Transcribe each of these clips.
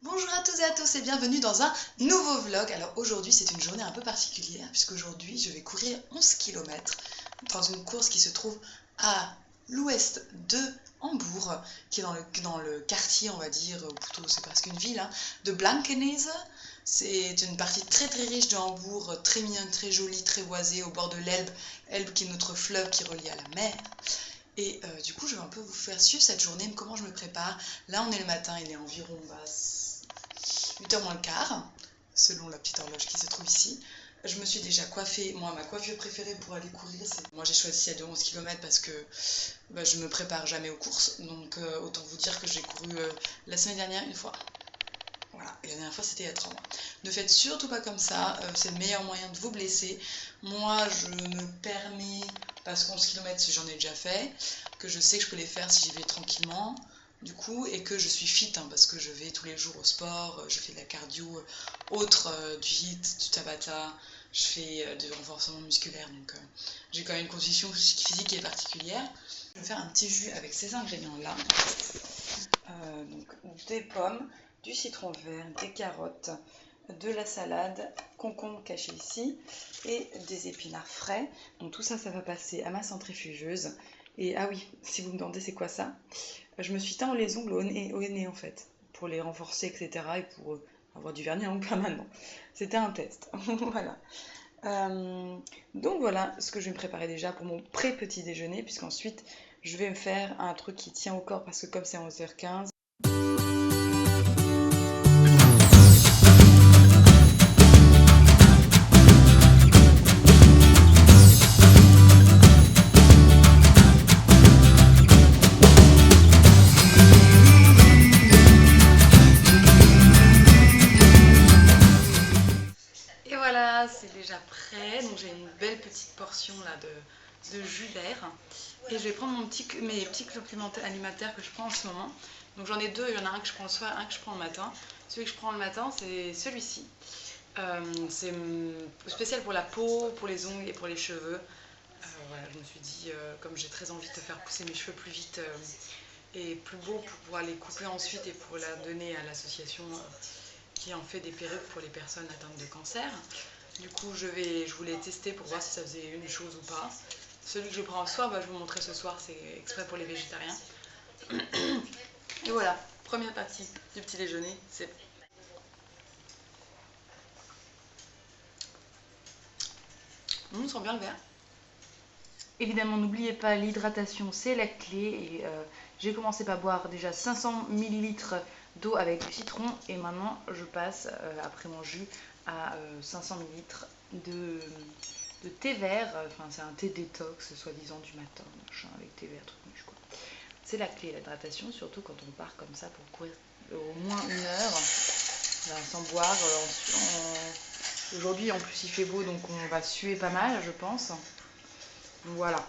Bonjour à toutes et à tous et bienvenue dans un nouveau vlog. Alors aujourd'hui c'est une journée un peu particulière puisqu'aujourd'hui je vais courir 11 km dans une course qui se trouve à l'ouest de Hambourg, qui est dans le quartier, on va dire, ou plutôt c'est presque une ville, de Blankenese. C'est une partie très très riche de Hambourg, très mignonne, très jolie, très boisée, au bord de l'Elbe, Elbe qui est notre fleuve qui relie à la mer. Et du coup je vais un peu vous faire suivre cette journée, comment je me prépare. Là on est le matin, il est environ 8h moins le quart, selon la petite horloge qui se trouve ici. Je me suis déjà coiffée. Moi, ma coiffure préférée pour aller courir, c'est... Moi, j'ai choisi celle de 11 km parce que je me prépare jamais aux courses. Donc, autant vous dire que j'ai couru la semaine dernière une fois. Voilà, et la dernière fois, c'était il y a 3 mois. Ne faites surtout pas comme ça, c'est le meilleur moyen de vous blesser. Moi, je me permets, parce que 11 km, j'en ai déjà fait, que je sais que je peux les faire si j'y vais tranquillement. Du coup, et que je suis fit parce que je vais tous les jours au sport, je fais de la cardio autre, du HIIT, du Tabata, je fais du renforcement musculaire, donc j'ai quand même une condition physique qui est particulière. Je vais faire un petit jus avec ces ingrédients là, donc des pommes, du citron vert, des carottes, de la salade, concombre caché ici et des épinards frais. Donc tout ça, ça va passer à ma centrifugeuse. Et ah oui, si vous me demandez c'est quoi ça, je me suis teint les ongles au nez en fait, pour les renforcer, etc. et pour avoir du vernis en ongles permanent. C'était un test. Voilà. Donc voilà ce que je vais me préparer déjà pour mon pré-petit déjeuner, puisqu'ensuite je vais me faire un truc qui tient au corps parce que comme c'est 11h15. Et voilà, c'est déjà prêt. Donc j'ai une belle petite portion là de jus d'air. Et je vais prendre mes petits compléments alimentaires que je prends en ce moment. Donc j'en ai deux, il y en a un que je prends le soir, un que je prends le matin. Celui que je prends le matin, c'est celui-ci. C'est spécial pour la peau, pour les ongles et pour les cheveux. Voilà, je me suis dit, comme j'ai très envie de faire pousser mes cheveux plus vite et plus beaux pour pouvoir les couper ensuite et pour la donner à l'association qui en fait des perruques pour les personnes atteintes de cancer. Du coup, je voulais tester pour voir si ça faisait une chose ou pas. Celui que je prends ce soir, je vais vous montrer ce soir, c'est exprès pour les végétariens. Et voilà, première partie du petit déjeuner, c'est... On sent bien le verre. Évidemment, n'oubliez pas, l'hydratation, c'est la clé. Et j'ai commencé par boire déjà 500 ml d'eau avec du citron. Et maintenant, je passe, après mon jus, à 500 ml de thé vert. Enfin, c'est un thé détox, soi-disant, du matin, machin, avec thé vert, truc moche, quoi. C'est la clé, l'hydratation, surtout quand on part comme ça pour courir au moins 1 heure, sans boire. Aujourd'hui, en plus, il fait beau, donc on va suer pas mal, je pense. Voilà.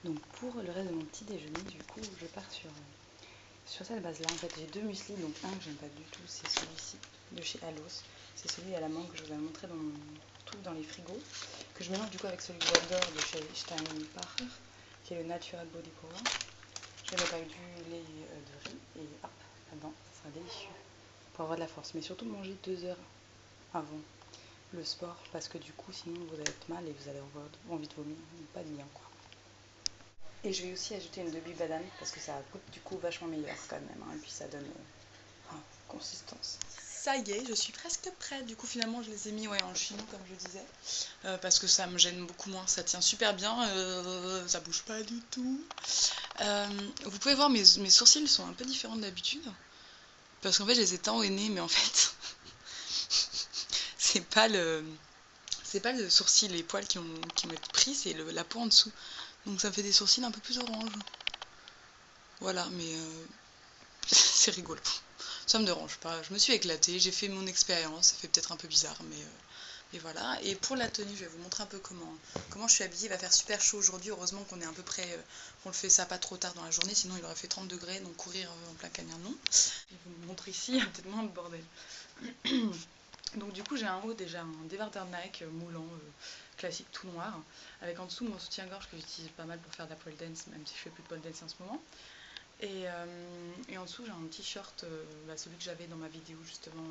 Donc pour le reste de mon petit déjeuner, du coup, je pars sur cette base-là. En fait, j'ai deux mueslis, donc un que j'aime pas du tout, c'est celui-ci, de chez Alos. C'est celui à la mangue que je vous avais montré dans les frigos, que je mélange du coup avec celui d'or de chez Steinbacher, qui est le Natural Body Power. Je vais mettre avec du lait de riz et hop, là-dedans, ça sera délicieux. Pour avoir de la force, mais surtout manger 2 heures avant le sport, parce que du coup, sinon vous allez être mal et vous allez avoir envie de vomir, pas de bien quoi. Et je vais aussi ajouter une demi banane parce que ça goûte du coup vachement meilleur quand même, et puis ça donne consistance. Ça y est, je suis presque prête. Du coup, finalement, je les ai mis en chino, comme je disais, parce que ça me gêne beaucoup moins. Ça tient super bien, ça bouge pas du tout. Vous pouvez voir, mes sourcils sont un peu différents d'habitude, parce qu'en fait, je les ai teints au nez, mais en fait, c'est pas le sourcil, les poils qui m'ont pris, c'est la peau en dessous. Donc ça fait des sourcils un peu plus orange. Voilà, mais c'est rigolo. Ça me dérange pas. Je me suis éclatée, j'ai fait mon expérience. Ça fait peut-être un peu bizarre, mais voilà. Et pour la tenue, je vais vous montrer un peu comment je suis habillée. Il va faire super chaud aujourd'hui. Heureusement qu'on est à peu près, qu'on le fait ça pas trop tard dans la journée. Sinon, il aurait fait 30 degrés. Donc courir en plein cagnard, non. Je vais vous montrer ici, il y a peut-être moins de bordel. Donc du coup, j'ai un haut déjà, un débardeur Nike moulant, classique tout noir, avec en dessous mon soutien-gorge que j'utilise pas mal pour faire de la pole dance, même si je fais plus de pole dance en ce moment. Et en dessous j'ai un petit short, celui que j'avais dans ma vidéo justement,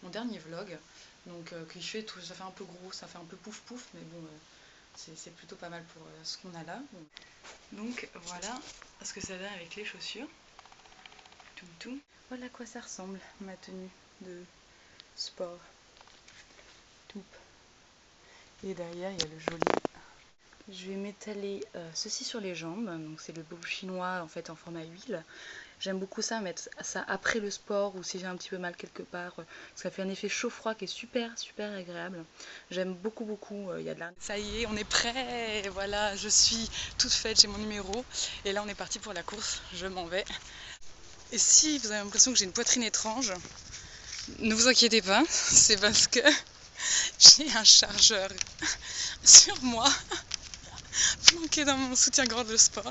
mon dernier vlog. Donc qui fait tout, ça fait un peu gros, ça fait un peu pouf pouf, mais bon c'est plutôt pas mal pour ce qu'on a là. Bon. Donc voilà ce que ça donne avec les chaussures. Tout. Voilà à quoi ça ressemble ma tenue de sport. Tout. Et derrière il y a le joli. Je vais m'étaler ceci sur les jambes, donc c'est le bob chinois en fait en format huile. J'aime beaucoup ça, mettre ça après le sport ou si j'ai un petit peu mal quelque part, ça fait un effet chaud-froid qui est super agréable. J'aime beaucoup, il y a de la... Ça y est, on est prêt, voilà, je suis toute faite, j'ai mon numéro et là on est parti pour la course, je m'en vais. Et si vous avez l'impression que j'ai une poitrine étrange, ne vous inquiétez pas, c'est parce que j'ai un chargeur sur moi. Planqué dans mon soutien-gorge de sport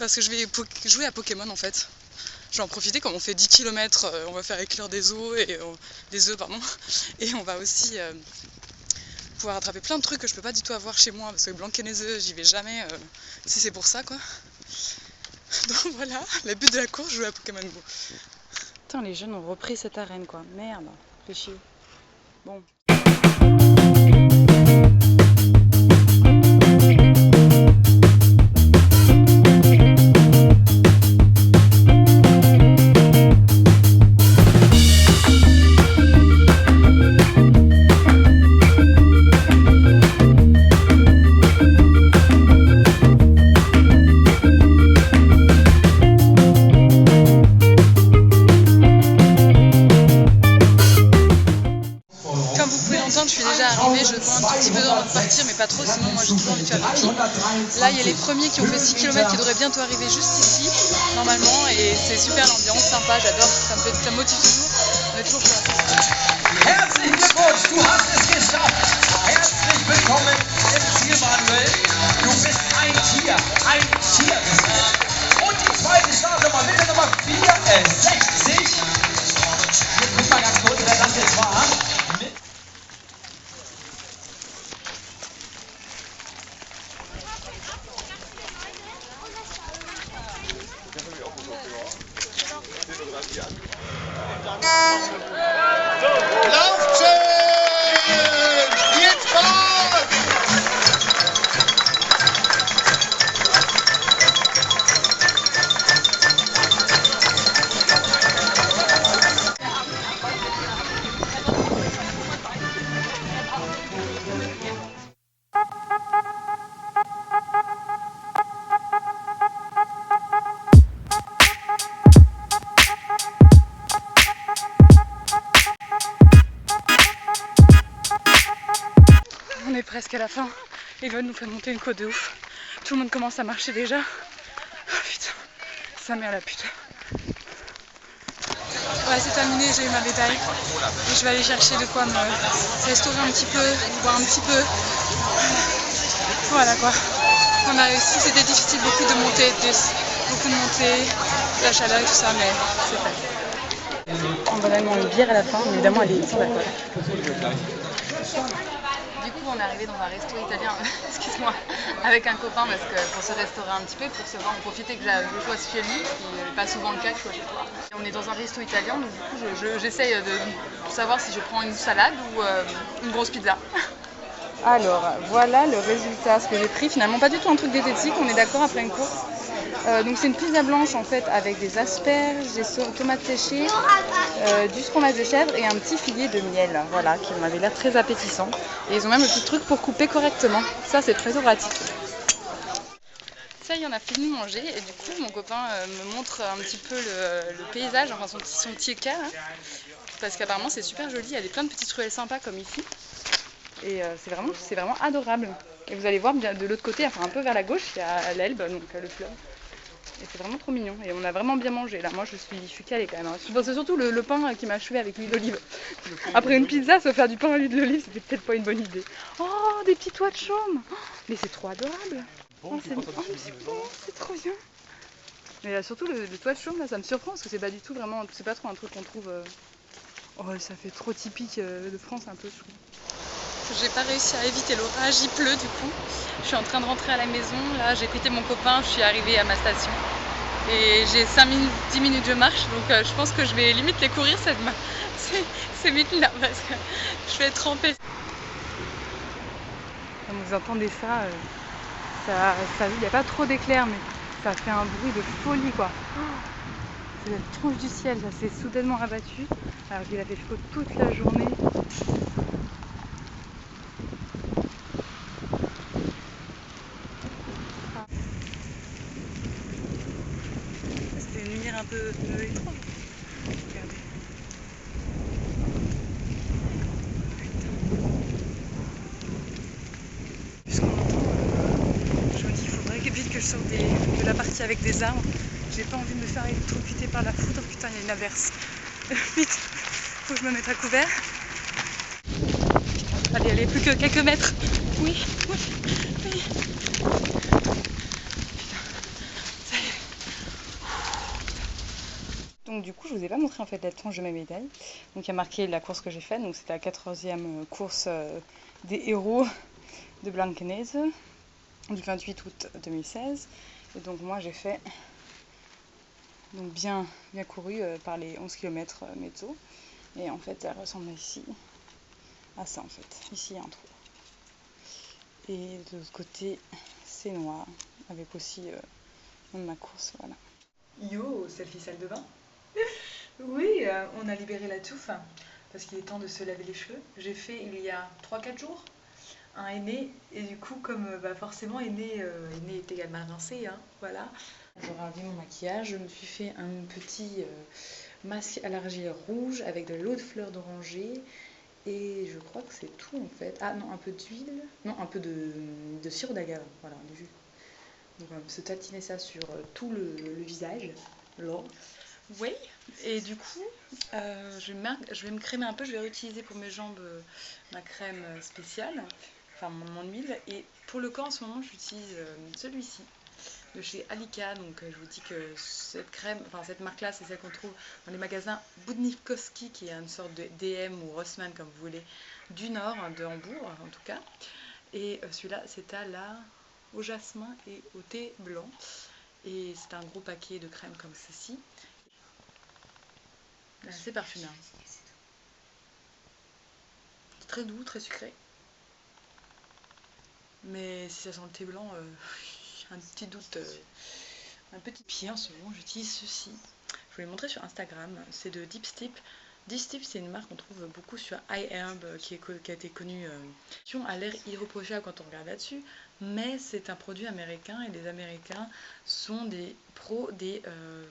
parce que je vais jouer à Pokémon en fait. Je vais en profiter comme on fait 10 km, on va faire éclore des œufs et on va aussi pouvoir attraper plein de trucs que je peux pas du tout avoir chez moi parce que planquer les œufs, j'y vais jamais si c'est pour ça quoi. Donc voilà, le but de la course, jouer à Pokémon Go. Putain, les jeunes ont repris cette arène quoi, merde, fait chier. Bon. Je suis déjà arrivée, je dois un tout petit peu d'heure de partir, mais pas trop, sinon moi j'ai toujours envie de faire pipi. Là il y a les premiers qui ont fait 6 km qui devraient bientôt arriver juste ici, normalement, et c'est super l'ambiance, sympa, j'adore, ça me motive toujours, on est toujours plein. Herzlichen Glückwunsch, du hast es geschafft! Herzlich willkommen im Ziel, Manuel. Du bist ein Tier. Und die zweite Startnummer, bitte Nummer 64. Jetzt guck mal ganz kurz, wer das jetzt war. On est presque à la fin, Elon nous fait monter une côte de ouf. Tout le monde commence à marcher déjà. Oh putain, sa mère la pute. Ouais, c'est terminé, j'ai eu ma médaille. Et je vais aller chercher de quoi me restaurer un petit peu, boire un petit peu. Voilà quoi. On a réussi, c'était difficile, beaucoup de montées, de la chaleur et tout ça, mais c'est fait. On va vraiment une bière à la fin, mais évidemment elle est sans alcool. Du coup on est arrivé dans un resto italien, excuse-moi, avec un copain parce que pour se restaurer un petit peu, pour se voir, en profiter que je sois chez lui, ce qui n'est pas souvent le cas que je sois chez toi. Et on est dans un resto italien, donc du coup j'essaye de savoir si je prends une salade ou une grosse pizza. Alors voilà le résultat, ce que j'ai pris, finalement pas du tout un truc diététique, on est d'accord après une course. Donc c'est une pizza blanche en fait avec des asperges, des tomates séchées, du fromage de chèvre et un petit filet de miel, voilà, qui m'avait l'air très appétissant. Et ils ont même le petit truc pour couper correctement, ça c'est très pratique. Ça y est, on a fini de manger et du coup mon copain me montre un petit peu le paysage, enfin son petit écart, hein, parce qu'apparemment c'est super joli, il y a plein de petites ruelles sympas comme ici. Et c'est vraiment adorable. Et vous allez voir bien de l'autre côté, enfin un peu vers la gauche, il y a l'Elbe, donc le fleuve. Et c'est vraiment trop mignon. Et on a vraiment bien mangé. Là, moi je suis calée quand même. Hein. C'est surtout le pain qui m'a achevé avec l'huile d'olive. Après une pizza, se faire du pain à l'huile d'olive, c'était peut-être pas une bonne idée. Oh, des petits toits de chaume. Oh, mais c'est trop adorable. Oh, c'est trop bien. Mais surtout le toit de chaume, là, ça me surprend parce que c'est pas du tout vraiment, c'est pas trop un truc qu'on trouve. Oh, ça fait trop typique de France un peu, je trouve. J'ai pas réussi à éviter l'orage, il pleut du coup. Je suis en train de rentrer à la maison, là j'ai quitté mon copain, je suis arrivée à ma station. et j'ai 10 minutes de marche, donc je pense que je vais limite les courir ces minutes-là parce que je vais être trempée. Comme vous entendez ça, il n'y a pas trop d'éclairs, mais ça fait un bruit de folie quoi. C'est la tronche du ciel, ça s'est soudainement abattu alors qu'il a fait chaud toute la journée. C'était une lumière un peu étrange. Regardez. Puisqu'on entend, je me dis qu'il faudrait vite que je sorte de la partie avec des arbres. J'ai pas envie de me faire électrocuter par la foudre. Putain, il y a une averse. Vite, faut que je me mette à couvert. Allez, plus que quelques mètres. Oui. Putain, ça y est. Donc du coup, je vous ai pas montré en fait la tranche de ma médaille. Donc il y a marqué la course que j'ai faite. Donc c'était la 14e course des héros de Blankenese du 28 août 2016. Et donc moi j'ai fait donc bien couru par les 11 km mezzo. Et en fait elle ressemble ici à ça en fait. Ici il y a un trou. Et de l'autre côté c'est noir avec aussi ma course, voilà. Yo, selfie salle de bain. Oui, on a libéré la touffe parce qu'il est temps de se laver les cheveux. J'ai fait il y a 3-4 jours un henné et du coup comme forcément henné est également rincé, hein, voilà. J'ai enlevé mon maquillage, je me suis fait un petit masque à l'argile rouge avec de l'eau de fleur d'oranger et je crois que c'est tout en fait. Ah non, un peu d'huile, non un peu de sirop d'agave, voilà, du jus. Donc on va se tatiner ça sur tout le visage, là. Oui, et du coup, je vais me crémer un peu, je vais réutiliser pour mes jambes ma crème spéciale, enfin mon huile, et pour le corps en ce moment j'utilise celui-ci de chez Alika, donc je vous dis que cette crème, enfin cette marque-là, c'est celle qu'on trouve dans les magasins Budnikowski, qui est une sorte de DM ou Rossmann comme vous voulez, du nord, de Hambourg en tout cas, et celui-là c'est au jasmin et au thé blanc, et c'est un gros paquet de crème comme ceci. C'est parfumé. C'est très doux, très sucré. Mais si ça sent le thé blanc, un petit doute, un petit pied en ce moment, j'utilise ceci. Je vous l'ai montré sur Instagram, c'est de Deep Steep. Deep Steep, c'est une marque qu'on trouve beaucoup sur iHerb, qui a été connue, qui a l'air irréprochable quand on regarde là-dessus, mais c'est un produit américain et les Américains sont des pros des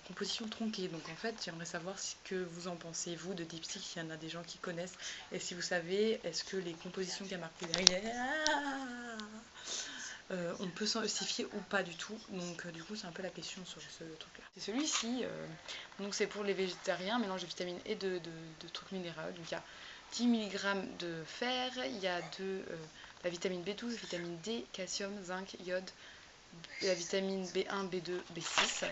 compositions tronquées. Donc en fait, j'aimerais savoir ce que vous en pensez, vous, de Deep Steep, s'il y en a des gens qui connaissent, et si vous savez, est-ce que les compositions qu'il y a marquées derrière, on peut s'en justifier ou pas du tout, donc du coup c'est un peu la question sur ce truc là. C'est celui-ci, donc c'est pour les végétariens, mélange de vitamines et de trucs minéraux, donc il y a 10 mg de fer, il y a la vitamine B12, vitamine D, calcium, zinc, iode, la vitamine B1, B2, B6.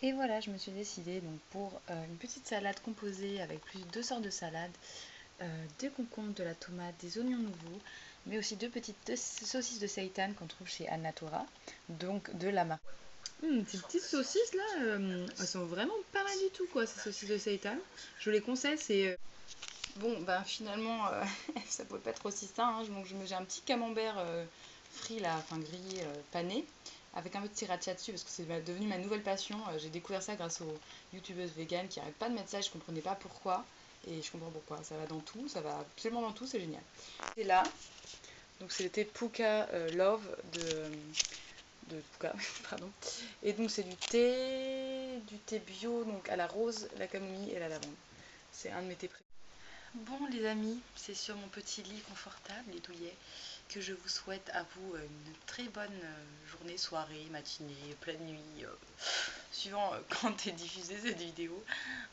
Et voilà, je me suis décidée donc pour une petite salade composée avec plus de 2 sortes de salades, des concombres, de la tomate, des oignons nouveaux, mais aussi deux petites saucisses de seitan qu'on trouve chez Annatura, donc de la marque. Ces petites saucisses là, elles sont vraiment pas mal du tout quoi, ces saucisses de seitan. Je vous les conseille, c'est... Bon, ben finalement, ça pouvait pas être aussi sain, hein, donc j'ai un petit camembert frit là, enfin grillé, pané, avec un peu de sriracha dessus parce que c'est devenu ma nouvelle passion. J'ai découvert ça grâce aux youtubeuses véganes qui n'arrêtent pas de mettre ça, je comprenais pas pourquoi. Et je comprends pourquoi, ça va dans tout, ça va absolument dans tout, c'est génial. Et là, donc c'est le thé Puka Love de Puka, pardon. Et donc c'est du thé bio, donc à la rose, la camomille et la lavande. C'est un de mes thés préférés. Bon les amis, c'est sur mon petit lit confortable et douillet que je vous souhaite à vous une très bonne journée, soirée, matinée, pleine nuit, suivant quand est diffusée cette vidéo.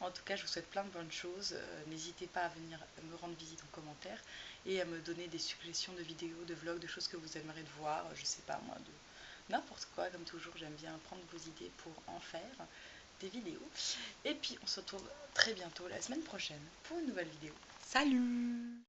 En tout cas, je vous souhaite plein de bonnes choses. N'hésitez pas à venir me rendre visite en commentaire et à me donner des suggestions de vidéos, de vlogs, de choses que vous aimeriez voir, je sais pas moi, de n'importe quoi. Comme toujours, j'aime bien prendre vos idées pour en faire des vidéos. Et puis, on se retrouve très bientôt la semaine prochaine pour une nouvelle vidéo. Salut!